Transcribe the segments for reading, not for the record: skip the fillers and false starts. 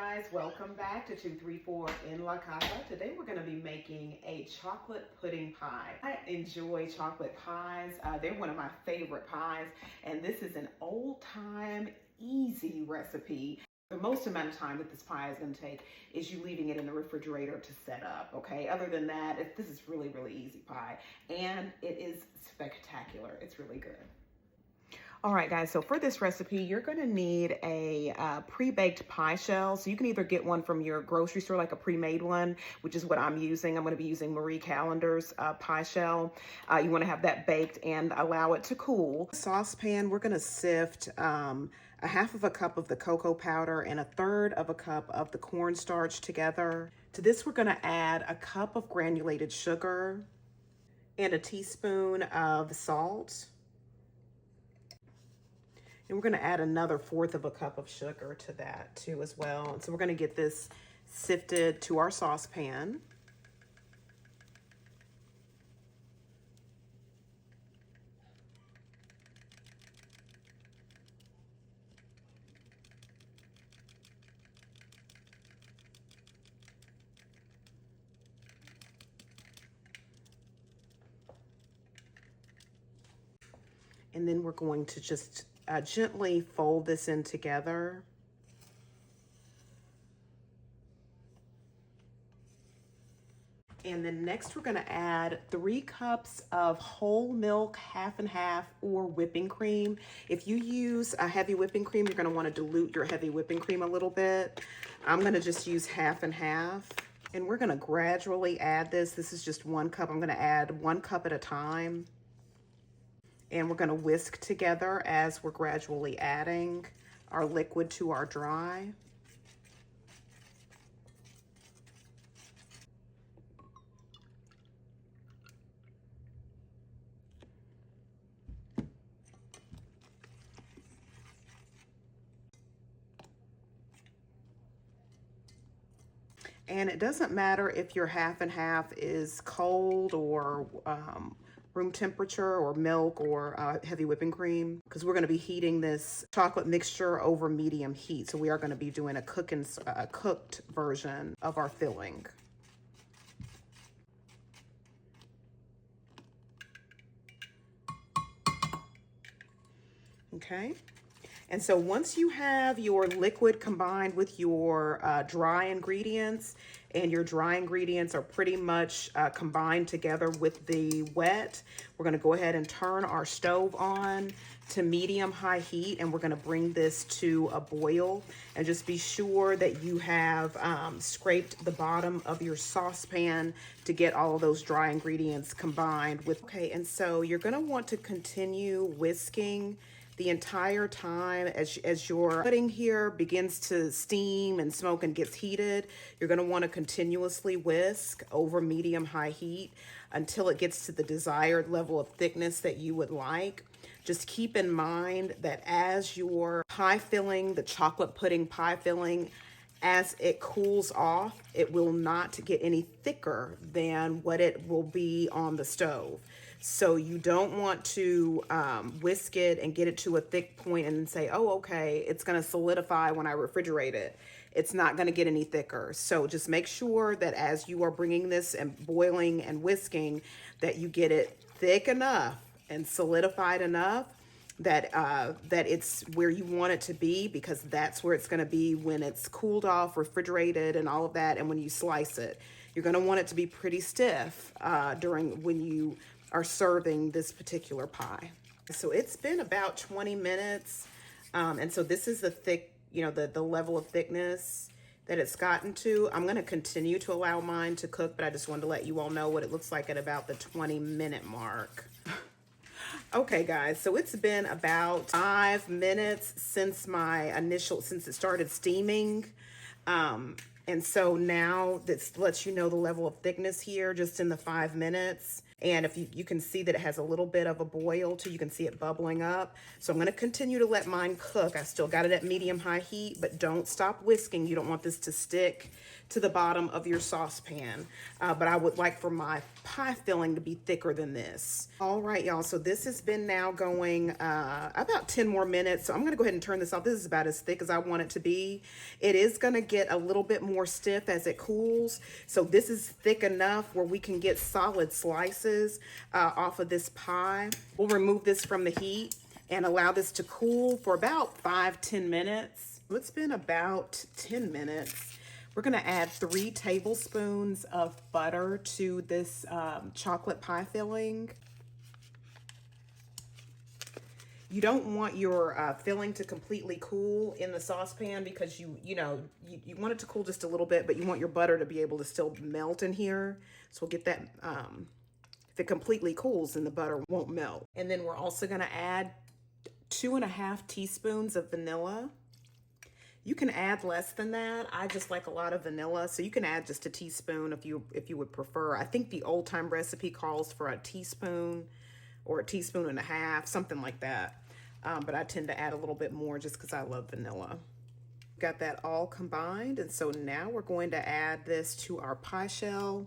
guys, welcome back to 234 En La Casa. Today we're going to be making a chocolate pudding pie. I enjoy chocolate pies. They're one of my favorite pies, and this is an old-time, easy recipe. The most amount of time that this pie is going to take is you leaving it in the refrigerator to set up, okay? Other than that, this is really, really easy pie, and it is spectacular. It's really good. All right, guys, so for this recipe, you're gonna need a pre-baked pie shell. So you can either get one from your grocery store, like a pre-made one, which is what I'm using. I'm gonna be using Marie Callender's pie shell. You wanna have that baked and allow it to cool. Saucepan, we're gonna sift a half of a cup of the cocoa powder and a third of a cup of the cornstarch together. To this, we're gonna add a cup of granulated sugar and a teaspoon of salt. And we're gonna add another fourth of a cup of sugar to that too as well. And so we're gonna get this sifted to our saucepan. And then we're going to just gently fold this in together. And then next we're gonna add 3 cups of whole milk, half and half, or whipping cream. If you use a heavy whipping cream, you're gonna wanna dilute your heavy whipping cream a little bit. I'm gonna just use half and half. And we're gonna gradually add this. This is just 1 cup. I'm gonna add 1 cup at a time. And we're gonna whisk together as we're gradually adding our liquid to our dry. And it doesn't matter if your half and half is cold or room temperature or milk or heavy whipping cream, because we're going to be heating this chocolate mixture over medium heat. So we are going to be doing a cooked version of our filling. Okay. And so once you have your liquid combined with your dry ingredients, and your dry ingredients are pretty much combined together with the wet, we're gonna go ahead and turn our stove on to medium-high heat, and we're gonna bring this to a boil. And just be sure that you have scraped the bottom of your saucepan to get all of those dry ingredients combined with. Okay, and so you're gonna want to continue whisking the entire time as your pudding here begins to steam and smoke and gets heated. You're going to want to continuously whisk over medium-high heat until it gets to the desired level of thickness that you would like. Just keep in mind that as your pie filling, the chocolate pudding pie filling, as it cools off, it will not get any thicker than what it will be on the stove. So you don't want to whisk it and get it to a thick point and then say, oh, okay, it's gonna solidify when I refrigerate it. It's not gonna get any thicker. So just make sure that as you are bringing this and boiling and whisking, that you get it thick enough and solidified enough that that it's where you want it to be, because that's where it's going to be when it's cooled off, refrigerated, and all of that. And when you slice it, you're going to want it to be pretty stiff when you are serving this particular pie. So it's been about 20 minutes, and so this is the thick, the level of thickness that it's gotten to. I'm going to continue to allow mine to cook, but I just wanted to let you all know what it looks like at about the 20-minute mark. Okay, guys, so it's been about 5 minutes since since it started steaming. And so now this lets you know the level of thickness here just in the 5 minutes. And if you can see that it has a little bit of a boil too, you can see it bubbling up. So I'm gonna continue to let mine cook. I still got it at medium-high heat, but don't stop whisking. You don't want this to stick to the bottom of your saucepan. But I would like for my pie filling to be thicker than this. All right, y'all, so this has been now going about 10 more minutes. So I'm gonna go ahead and turn this off. This is about as thick as I want it to be. It is gonna get a little bit more stiff as it cools. So this is thick enough where we can get solid slices off of this pie. We'll remove this from the heat and allow this to cool for about 5-10 minutes. It's been about 10 minutes. We're gonna add 3 tablespoons of butter to this chocolate pie filling. You don't want your filling to completely cool in the saucepan because you want it to cool just a little bit, but you want your butter to be able to still melt in here. So we'll get that, if it completely cools, then the butter won't melt. And then we're also gonna add 2.5 teaspoons of vanilla. You can add less than that. I just like a lot of vanilla, so you can add just a teaspoon if you would prefer. I think the old time recipe calls for a teaspoon or a teaspoon and a half, something like that. But I tend to add a little bit more just because I love vanilla. Got that all combined, and so now we're going to add this to our pie shell.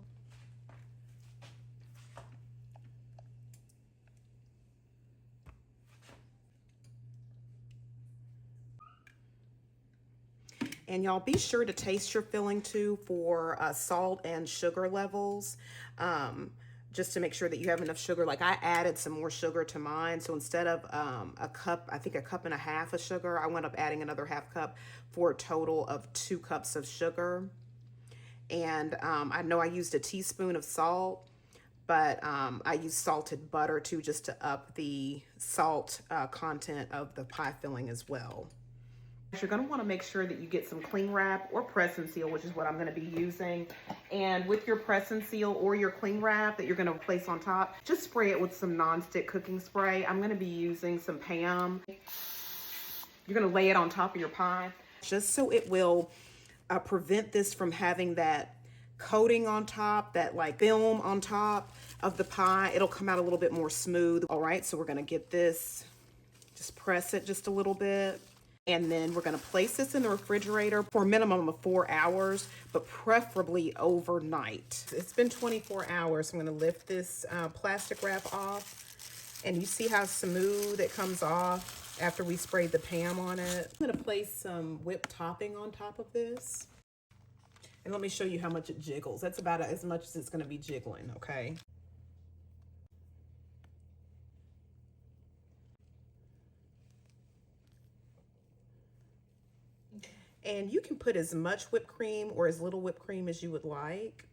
And y'all be sure to taste your filling too for salt and sugar levels, just to make sure that you have enough sugar. Like I added some more sugar to mine. So instead of a cup, I think 1.5 cups of sugar, I went up adding another 1/2 cup for a total of 2 cups of sugar. And I know I used a teaspoon of salt, but I used salted butter too, just to up the salt content of the pie filling as well. You're going to want to make sure that you get some cling wrap or press and seal, which is what I'm going to be using. And with your press and seal or your cling wrap that you're going to place on top, just spray it with some non-stick cooking spray. I'm going to be using some Pam. You're going to lay it on top of your pie just so it will prevent this from having that coating on top, that like film on top of the pie. It'll come out a little bit more smooth. All right, so we're going to get this, just press it just a little bit. And then we're going to place this in the refrigerator for a minimum of 4 hours, but preferably overnight. It's been 24 hours. So I'm going to lift this plastic wrap off, and you see how smooth it comes off after we sprayed the Pam on it. I'm going to place some whipped topping on top of this. And let me show you how much it jiggles. That's about as much as it's going to be jiggling, okay? And you can put as much whipped cream or as little whipped cream as you would like.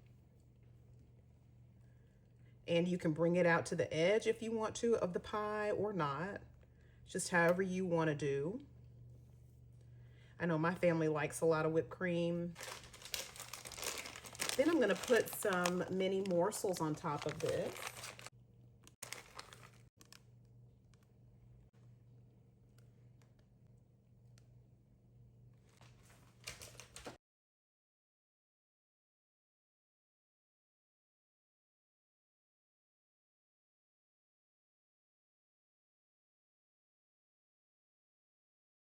And you can bring it out to the edge if you want to of the pie or not. Just however you want to do. I know my family likes a lot of whipped cream. Then I'm going to put some mini morsels on top of this.